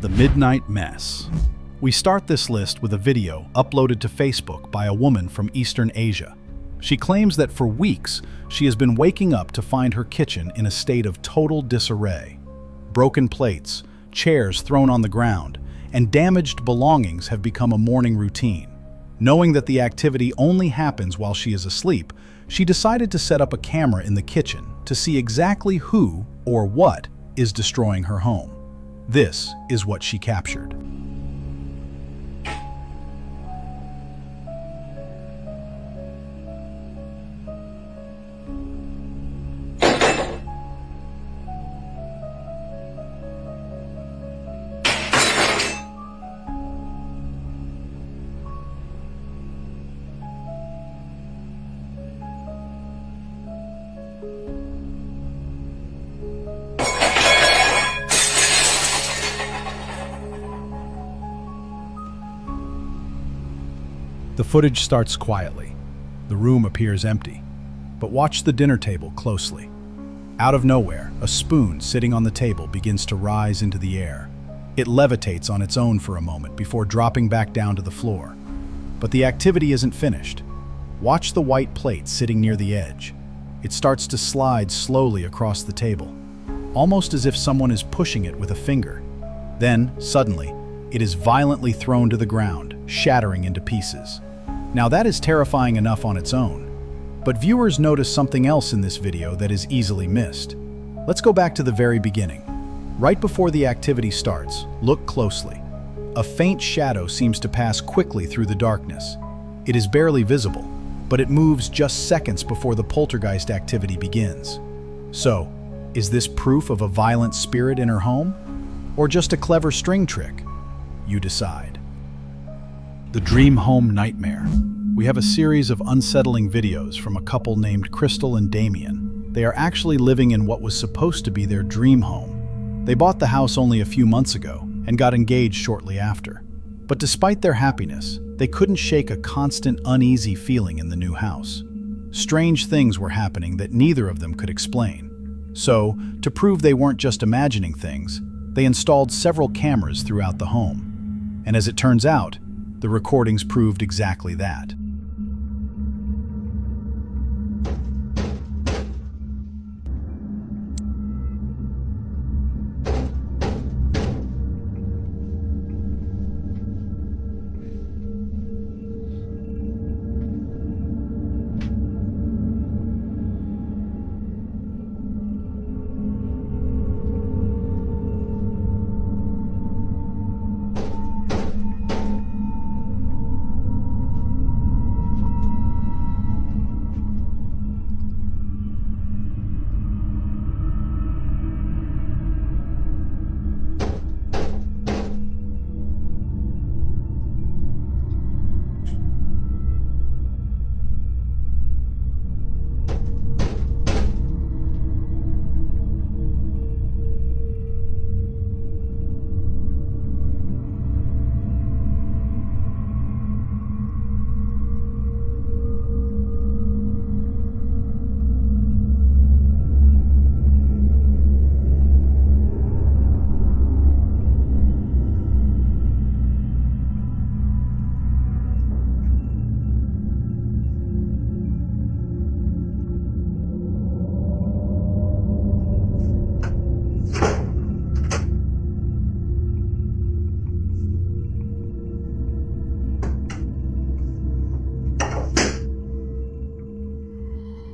The Midnight Mess. We start this list with a video uploaded to Facebook by a woman from Eastern Asia. She claims that for weeks, she has been waking up to find her kitchen in a state of total disarray. Broken plates, chairs thrown on the ground, and damaged belongings have become a morning routine. Knowing that the activity only happens while she is asleep, she decided to set up a camera in the kitchen to see exactly who or what is destroying her home. This is what she captured. The footage starts quietly. The room appears empty. But watch the dinner table closely. Out of nowhere, a spoon sitting on the table begins to rise into the air. It levitates on its own for a moment before dropping back down to the floor. But the activity isn't finished. Watch the white plate sitting near the edge. It starts to slide slowly across the table, almost as if someone is pushing it with a finger. Then, suddenly, it is violently thrown to the ground, shattering into pieces. Now that is terrifying enough on its own, but viewers notice something else in this video that is easily missed. Let's go back to the very beginning. Right before the activity starts, look closely. A faint shadow seems to pass quickly through the darkness. It is barely visible, but it moves just seconds before the poltergeist activity begins. So, is this proof of a violent spirit in her home? Or just a clever string trick? You decide. The Dream Home Nightmare. We have a series of unsettling videos from a couple named Crystal and Damien. They are actually living in what was supposed to be their dream home. They bought the house only a few months ago and got engaged shortly after. But despite their happiness, they couldn't shake a constant uneasy feeling in the new house. Strange things were happening that neither of them could explain. So, to prove they weren't just imagining things, they installed several cameras throughout the home. And as it turns out, the recordings proved exactly that.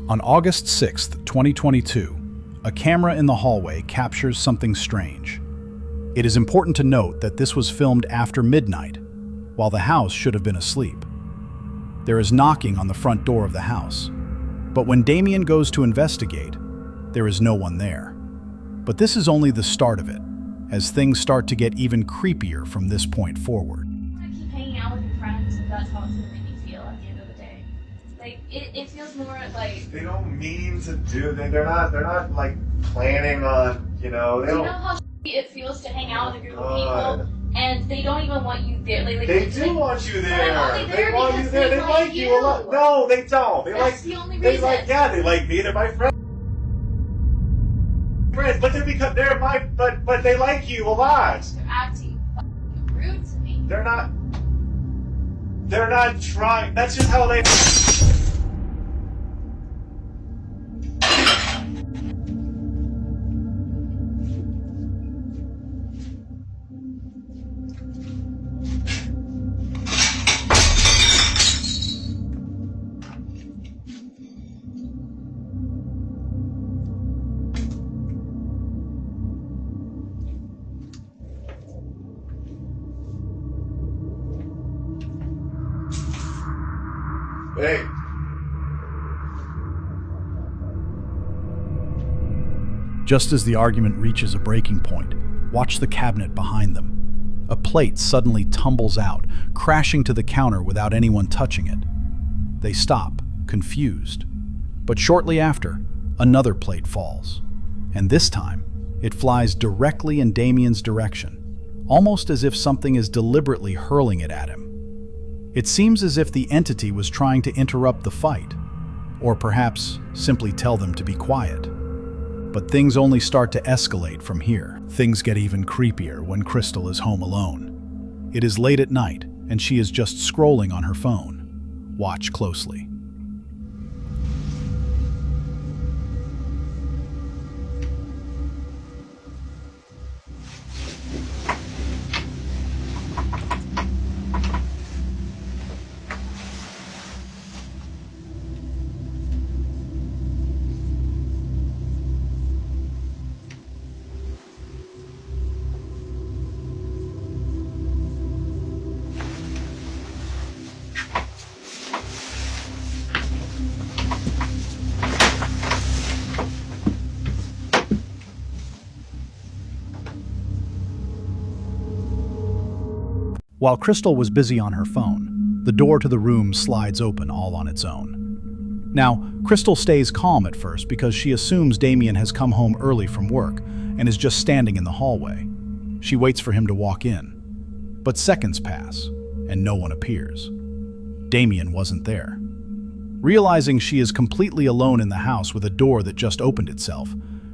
On August 6th, 2022, a camera in the hallway captures something strange. It is important to note that this was filmed after midnight, while the house should have been asleep. There is knocking on the front door of the house, but when Damien goes to investigate, there is no one there. But this is only the start of it, as things start to get even creepier from this point forward. I keep hanging out with your friends, and that's how it's gonna make me feel at the end of the day. Like it feels more like they don't mean to do. They're not like planning on. They don't. You know how it feels to hang out with a group of people, and they don't even want you there. They do want you there. They want you there. They like you a lot. No, they don't. That's the only reason. They like me. They're my friends. But they're my but they like you a lot. They're acting. They're not. They're not trying. That's just how they. Hey. Just as the argument reaches a breaking point, watch the cabinet behind them. A plate suddenly tumbles out, crashing to the counter without anyone touching it. They stop, confused. But shortly after, another plate falls. And this time, it flies directly in Damien's direction, almost as if something is deliberately hurling it at him. It seems as if the entity was trying to interrupt the fight, or perhaps simply tell them to be quiet. But things only start to escalate from here. Things get even creepier when Crystal is home alone. It is late at night, and she is just scrolling on her phone. Watch closely. While Crystal was busy on her phone, the door to the room slides open all on its own. Now, Crystal stays calm at first because she assumes Damien has come home early from work and is just standing in the hallway. She waits for him to walk in. But seconds pass, and no one appears. Damien wasn't there. Realizing she is completely alone in the house with a door that just opened itself,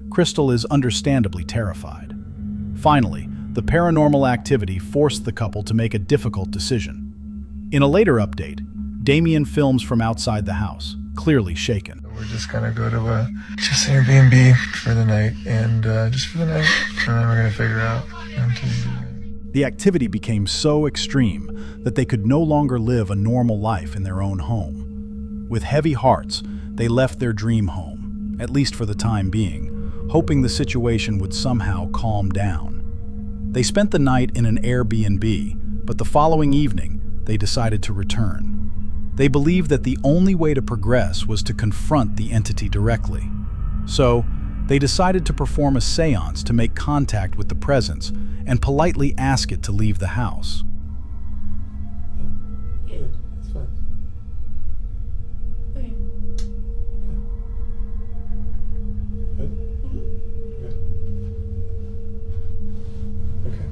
Crystal is understandably terrified. Finally, the paranormal activity forced the couple to make a difficult decision. In a later update, Damien films from outside the house, clearly shaken. We're just gonna go to just Airbnb for the night, and just for the night, and then we're gonna figure out. The activity became so extreme that they could no longer live a normal life in their own home. With heavy hearts, they left their dream home, at least for the time being, hoping the situation would somehow calm down. They spent the night in an Airbnb, but the following evening, they decided to return. They believed that the only way to progress was to confront the entity directly. So, they decided to perform a seance to make contact with the presence and politely ask it to leave the house. Yeah, that's fine. Okay. Good? Good. Okay.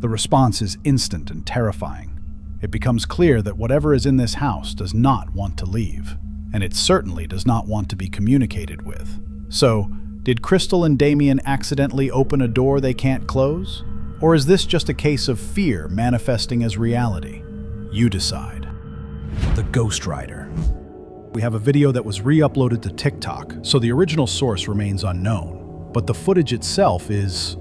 The response is instant and terrifying. It becomes clear that whatever is in this house does not want to leave, and it certainly does not want to be communicated with. So, did Crystal and Damien accidentally open a door they can't close? Or is this just a case of fear manifesting as reality? You decide. The Ghost Rider. We have a video that was re-uploaded to TikTok, so the original source remains unknown, but the footage itself is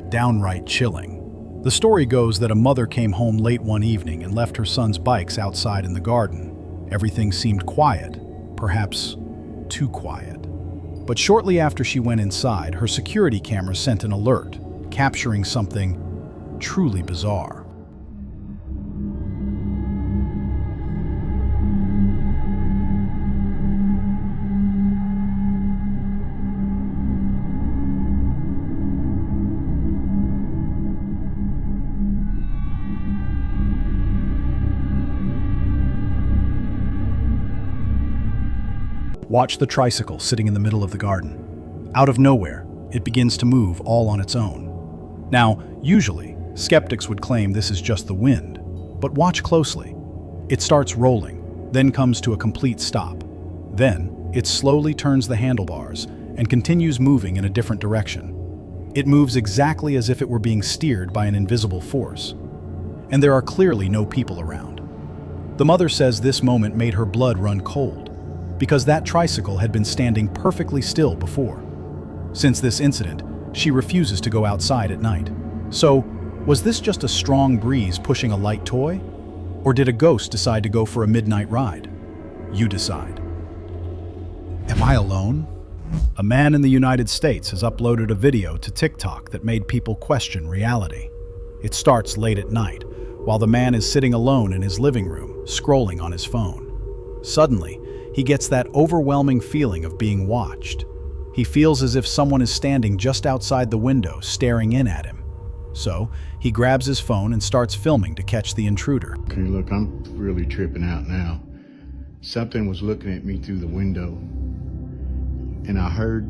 downright chilling. The story goes that a mother came home late one evening and left her son's bikes outside in the garden. Everything seemed quiet, perhaps too quiet. But shortly after she went inside, her security camera sent an alert, capturing something truly bizarre. Watch the tricycle sitting in the middle of the garden. Out of nowhere, it begins to move all on its own. Now, usually, skeptics would claim this is just the wind, but watch closely. It starts rolling, then comes to a complete stop. Then, it slowly turns the handlebars and continues moving in a different direction. It moves exactly as if it were being steered by an invisible force. And there are clearly no people around. The mother says this moment made her blood run cold, because that tricycle had been standing perfectly still before. Since this incident, she refuses to go outside at night. So, was this just a strong breeze pushing a light toy? Or did a ghost decide to go for a midnight ride? You decide. Am I alone? A man in the United States has uploaded a video to TikTok that made people question reality. It starts late at night, while the man is sitting alone in his living room, scrolling on his phone. Suddenly, he gets that overwhelming feeling of being watched. He feels as if someone is standing just outside the window, staring in at him. So, he grabs his phone and starts filming to catch the intruder. Okay, look, I'm really tripping out now. Something was looking at me through the window, and I heard...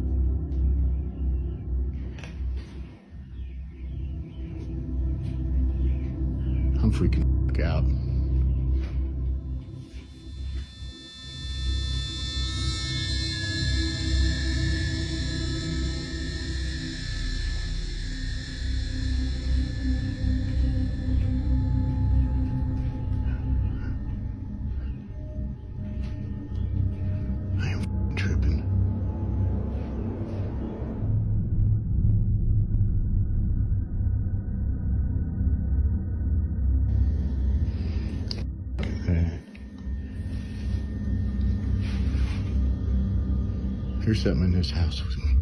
I'm freaking out. There's something in this house with me.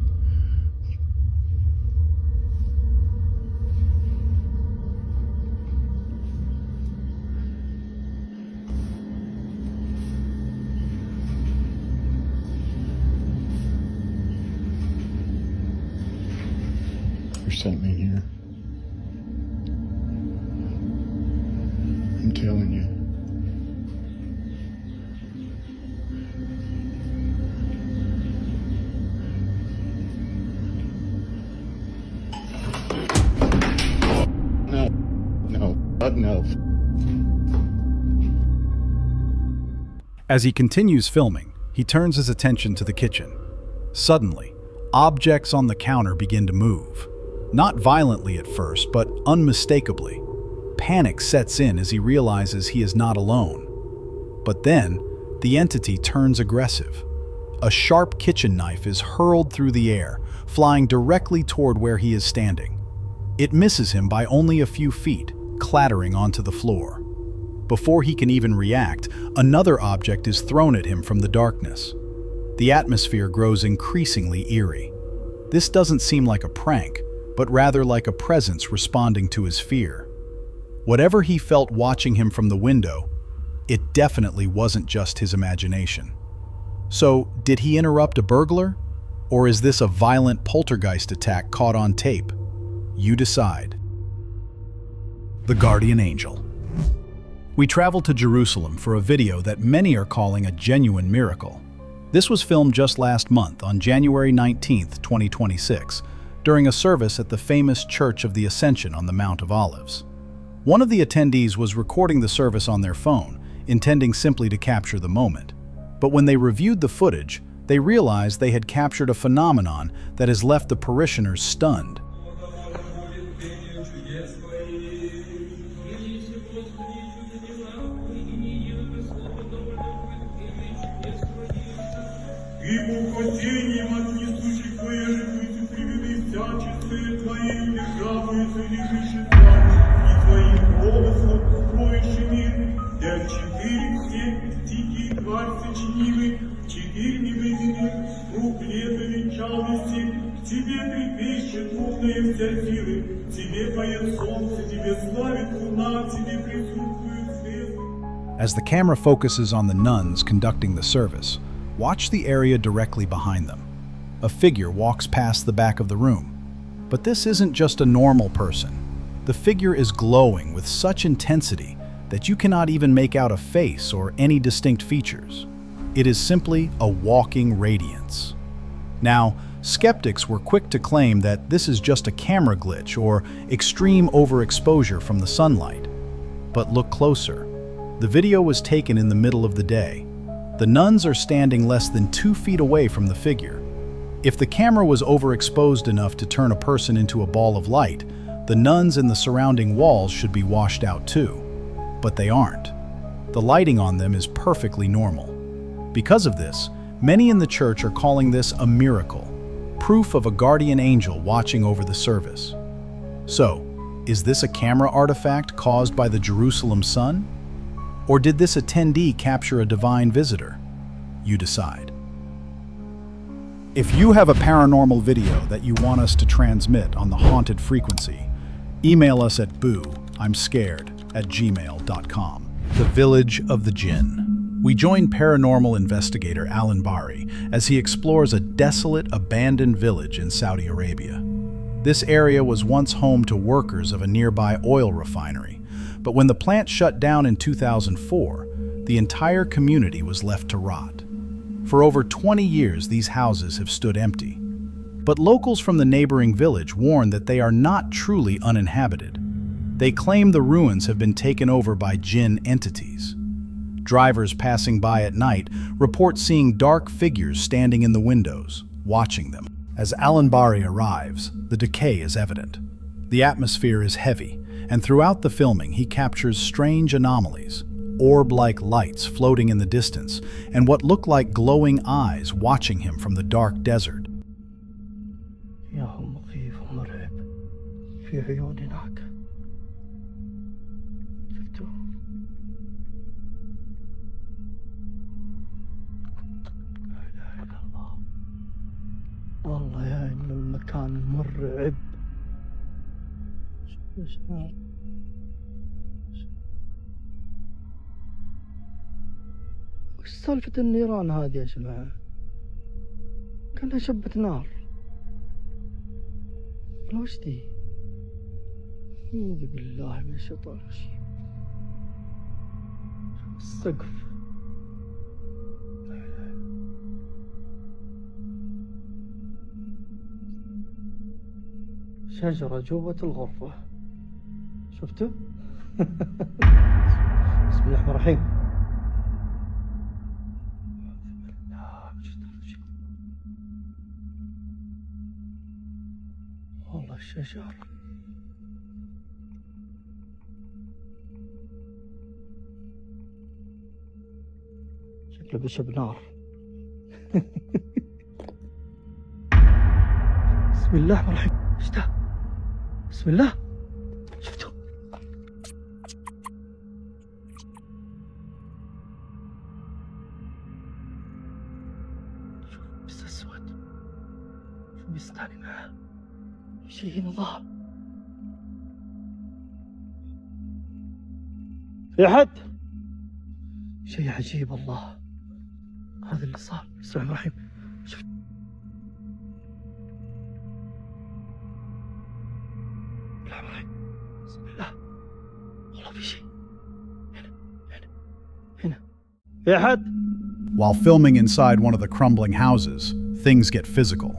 There's something in here. I'm telling you. No. As he continues filming, he turns his attention to the kitchen. Suddenly, objects on the counter begin to move. Not violently at first, but unmistakably. Panic sets in as he realizes he is not alone. But then, the entity turns aggressive. A sharp kitchen knife is hurled through the air, flying directly toward where he is standing. It misses him by only a few feet, clattering onto the floor. Before he can even react, another object is thrown at him from the darkness. The atmosphere grows increasingly eerie. This doesn't seem like a prank, but rather like a presence responding to his fear. Whatever he felt watching him from the window, it definitely wasn't just his imagination. So, did he interrupt a burglar? Or is this a violent poltergeist attack caught on tape? You decide. The Guardian Angel. We traveled to Jerusalem for a video that many are calling a genuine miracle. This was filmed just last month on January 19th, 2026, during a service at the famous Church of the Ascension on the Mount of Olives. One of the attendees was recording the service on their phone, intending simply to capture the moment. But when they reviewed the footage, they realized they had captured a phenomenon that has left the parishioners stunned. As the camera focuses on the nuns conducting the service, watch the area directly behind them. A figure walks past the back of the room. But this isn't just a normal person. The figure is glowing with such intensity that you cannot even make out a face or any distinct features. It is simply a walking radiance. Now, skeptics were quick to claim that this is just a camera glitch or extreme overexposure from the sunlight. But look closer. The video was taken in the middle of the day. The nuns are standing less than 2 feet away from the figure. If the camera was overexposed enough to turn a person into a ball of light, the nuns and the surrounding walls should be washed out too. But they aren't. The lighting on them is perfectly normal. Because of this, many in the church are calling this a miracle, proof of a guardian angel watching over the service. So, is this a camera artifact caused by the Jerusalem sun? Or did this attendee capture a divine visitor? You decide. If you have a paranormal video that you want us to transmit on the haunted frequency, email us at boomimscared@gmail.com. The Village of the Jinn. We join paranormal investigator Alan Bari as he explores a desolate, abandoned village in Saudi Arabia. This area was once home to workers of a nearby oil refinery, but when the plant shut down in 2004, the entire community was left to rot. For over 20 years, these houses have stood empty. But locals from the neighboring village warn that they are not truly uninhabited. They claim the ruins have been taken over by jinn entities. Drivers passing by at night report seeing dark figures standing in the windows, watching them. As Alan Bari arrives, the decay is evident. The atmosphere is heavy, and throughout the filming he captures strange anomalies, orb-like lights floating in the distance, and what look like glowing eyes watching him from the dark desert. والله يا إنه المكان مرعب. وش سالفة النيران هذه يا جماعة؟ كانها شبة نار. وش دي؟ أعوذ بالله من الشيطان الرجيم. السقف. شجرة جوة الغرفة. شفته؟ بسم الله الرحمن الرحيم. والله الشجر. شكله بشب نار. بسم الله الرحمن الرحيم. ايش ده؟ بسم الله. شفتوا؟ شوف بس اسود. شو بيستاني معاه؟ شيء هنا ظهر. في أحد؟ شيء عجيب والله. هذا اللي صار. بسم الله الرحمن الرحيم. شفت؟ بسم الله. والله في شيء. هنا. في أحد؟ While filming inside one of the crumbling houses, things get physical.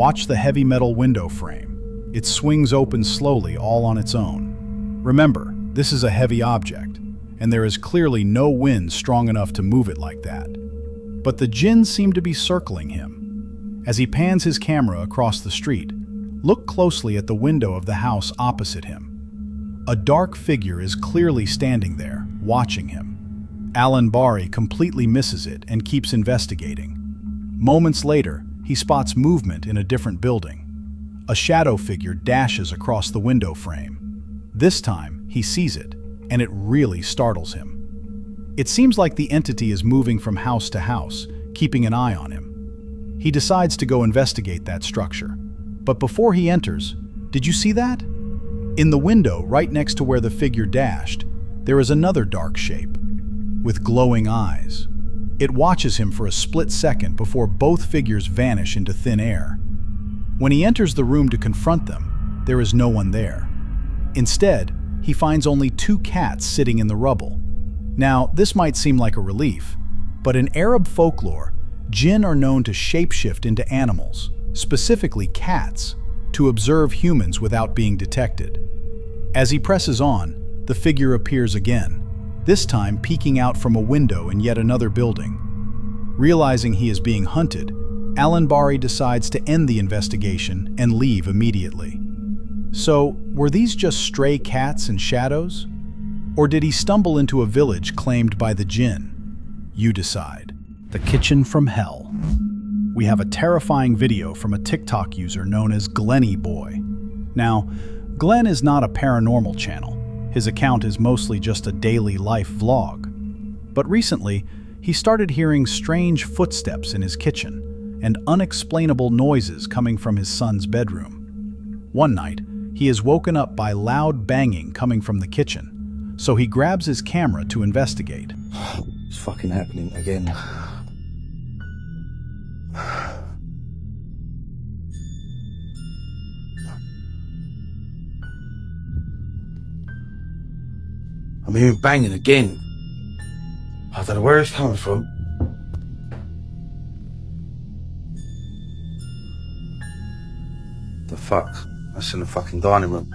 Watch the heavy metal window frame. It swings open slowly all on its own. Remember, This is a heavy object, and there is clearly no wind strong enough to move it like that. But the jinns seem to be circling him. As he pans his camera across the street, look closely at the window of the house opposite him. A dark figure is clearly standing there, watching him. Al-Anbari completely misses it and keeps investigating. Moments later, he spots movement in a different building. A shadow figure dashes across the window frame. This time, he sees it, and it really startles him. It seems like the entity is moving from house to house, keeping an eye on him. He decides to go investigate that structure. But before he enters, did you see that? In the window right next to where the figure dashed, there is another dark shape, with glowing eyes. It watches him for a split second before both figures vanish into thin air. When he enters the room to confront them, there is no one there. Instead, he finds only 2 cats sitting in the rubble. Now, this might seem like a relief, but in Arab folklore, jinn are known to shapeshift into animals, specifically cats, to observe humans without being detected. As he presses on, the figure appears again, this time peeking out from a window in yet another building. Realizing he is being hunted, Al-Anbari decides to end the investigation and leave immediately. So, were these just stray cats and shadows? Or did he stumble into a village claimed by the jinn? You decide. The Kitchen from Hell. We have a terrifying video from a TikTok user known as Glenny Boy. Now, Glenn is not a paranormal channel. His account is mostly just a daily life vlog. But recently, he started hearing strange footsteps in his kitchen and unexplainable noises coming from his son's bedroom. One night, he is woken up by loud banging coming from the kitchen, so he grabs his camera to investigate. It's fucking happening again. I'm hearing banging again. I don't know where it's coming from. The fuck? That's in the fucking dining room.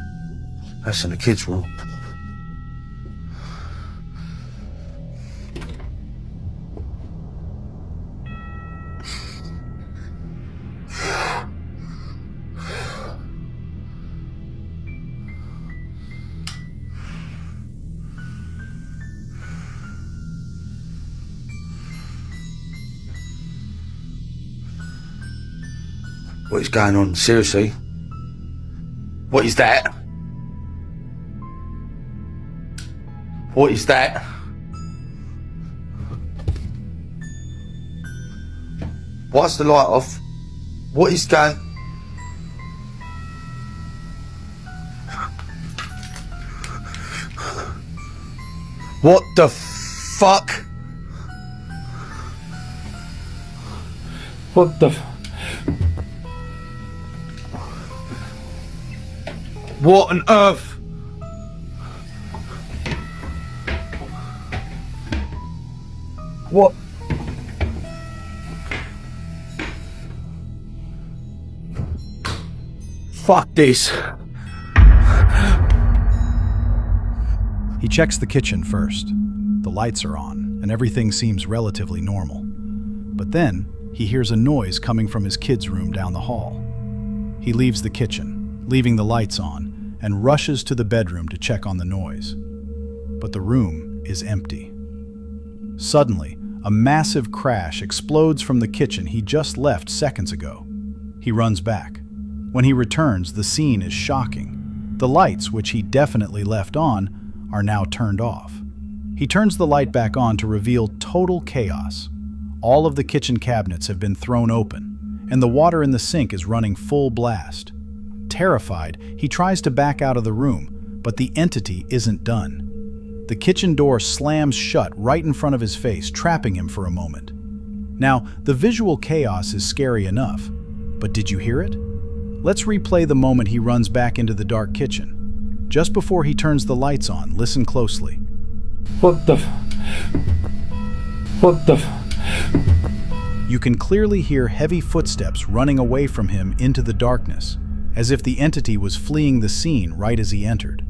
That's in the kids' room. What is going on? Seriously? What is that? What is that? Why's the light off? What is going... What the fuck? What the... What on earth? What? Fuck this. He checks the kitchen first. The lights are on, and everything seems relatively normal. But then, he hears a noise coming from his kids' room down the hall. He leaves the kitchen, leaving the lights on, and rushes to the bedroom to check on the noise. But the room is empty. Suddenly, a massive crash explodes from the kitchen he just left seconds ago. He runs back. When he returns, the scene is shocking. The lights, which he definitely left on, are now turned off. He turns the light back on to reveal total chaos. All of the kitchen cabinets have been thrown open, and the water in the sink is running full blast. Terrified, he tries to back out of the room, but the entity isn't done. The kitchen door slams shut right in front of his face, trapping him for a moment. Now, the visual chaos is scary enough, but did you hear it? Let's replay the moment he runs back into the dark kitchen. Just before he turns the lights on, listen closely. What the... What the... You can clearly hear heavy footsteps running away from him into the darkness, as if the entity was fleeing the scene right as he entered.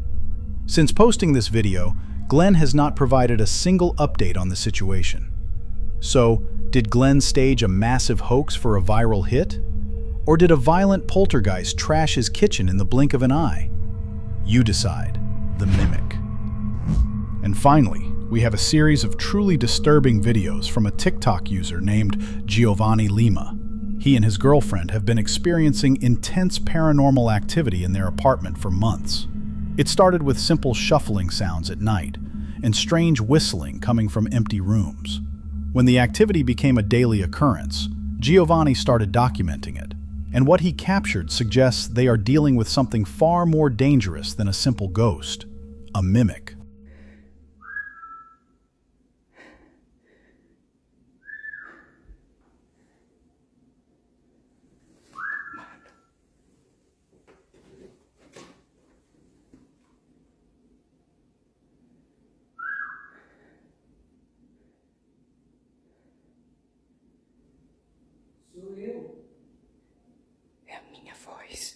Since posting this video, Glenn has not provided a single update on the situation. So, did Glenn stage a massive hoax for a viral hit? Or did a violent poltergeist trash his kitchen in the blink of an eye? You decide. The Mimic. And finally, we have a series of truly disturbing videos from a TikTok user named Giovanni Lima. He and his girlfriend have been experiencing intense paranormal activity in their apartment for months. It started with simple shuffling sounds at night and strange whistling coming from empty rooms. When the activity became a daily occurrence, Giovanni started documenting it, and what he captured suggests they are dealing with something far more dangerous than a simple ghost, a mimic. É a minha voz.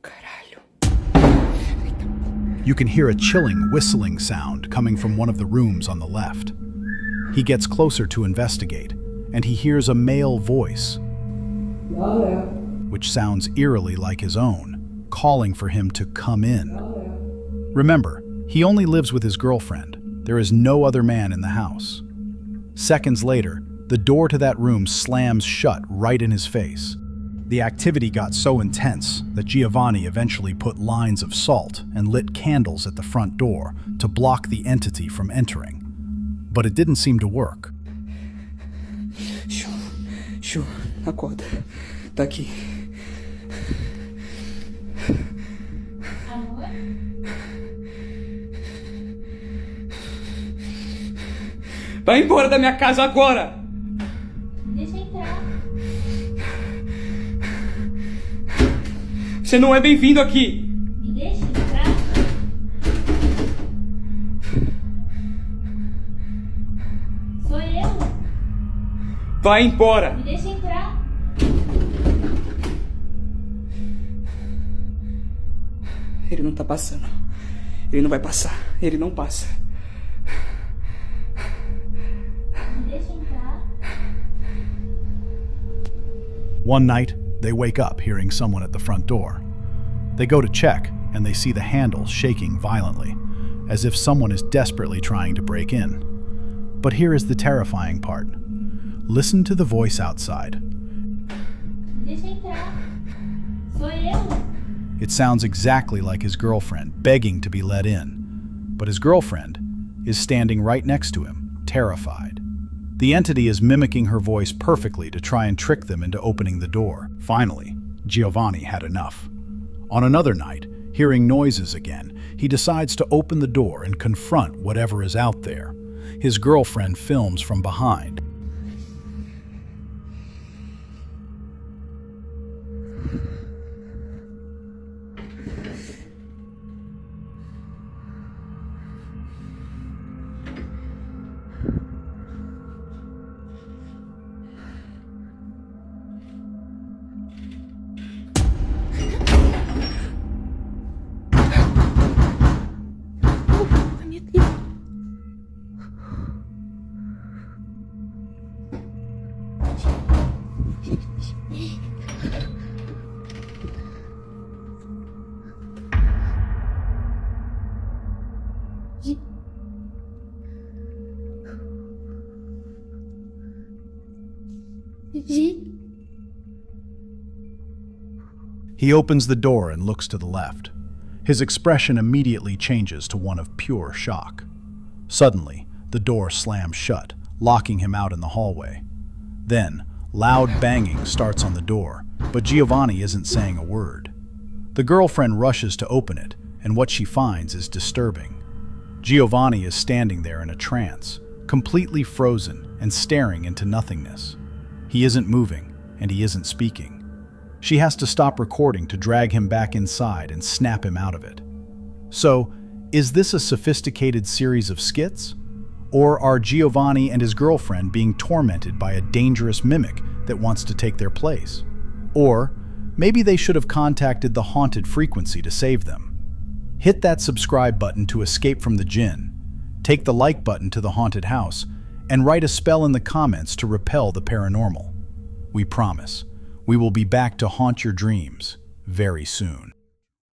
Caralho. You can hear a chilling, whistling sound coming from one of the rooms on the left. He gets closer to investigate, and he hears a male voice, which sounds eerily like his own, calling for him to come in. Remember, he only lives with his girlfriend. There is no other man in the house. Seconds later, the door to that room slams shut right in his face. The activity got so intense that Giovanni eventually put lines of salt and lit candles at the front door to block the entity from entering. But it didn't seem to work. Chu, acorda. Tá aqui. Amor? Vai embora da minha casa agora! Deixa eu entrar. Você não é bem-vindo aqui! Me deixa entrar. Sou eu. Vai embora! Me deixa entrar. Ele não tá passando. Ele não vai passar. Ele não passa. Me deixa entrar. One night, they wake up hearing someone at the front door. They go to check, and they see the handle shaking violently, as if someone is desperately trying to break in. But here is the terrifying part. Listen to the voice outside. Deixa entrar. Sou eu. It sounds exactly like his girlfriend begging to be let in, but his girlfriend is standing right next to him, terrified. The entity is mimicking her voice perfectly to try and trick them into opening the door. Finally, Giovanni had enough. On another night, hearing noises again, he decides to open the door and confront whatever is out there. His girlfriend films from behind. He opens the door and looks to the left. His expression immediately changes to one of pure shock. Suddenly, the door slams shut, locking him out in the hallway. Then, loud banging starts on the door, but Giovanni isn't saying a word. The girlfriend rushes to open it, and what she finds is disturbing. Giovanni is standing there in a trance, completely frozen and staring into nothingness. He isn't moving, and he isn't speaking. She has to stop recording to drag him back inside and snap him out of it. So, is this a sophisticated series of skits? Or are Giovanni and his girlfriend being tormented by a dangerous mimic that wants to take their place? Or maybe they should have contacted the haunted frequency to save them. Hit that subscribe button to escape from the jinn, take the like button to the haunted house, and write a spell in the comments to repel the paranormal. We promise, we will be back to haunt your dreams very soon.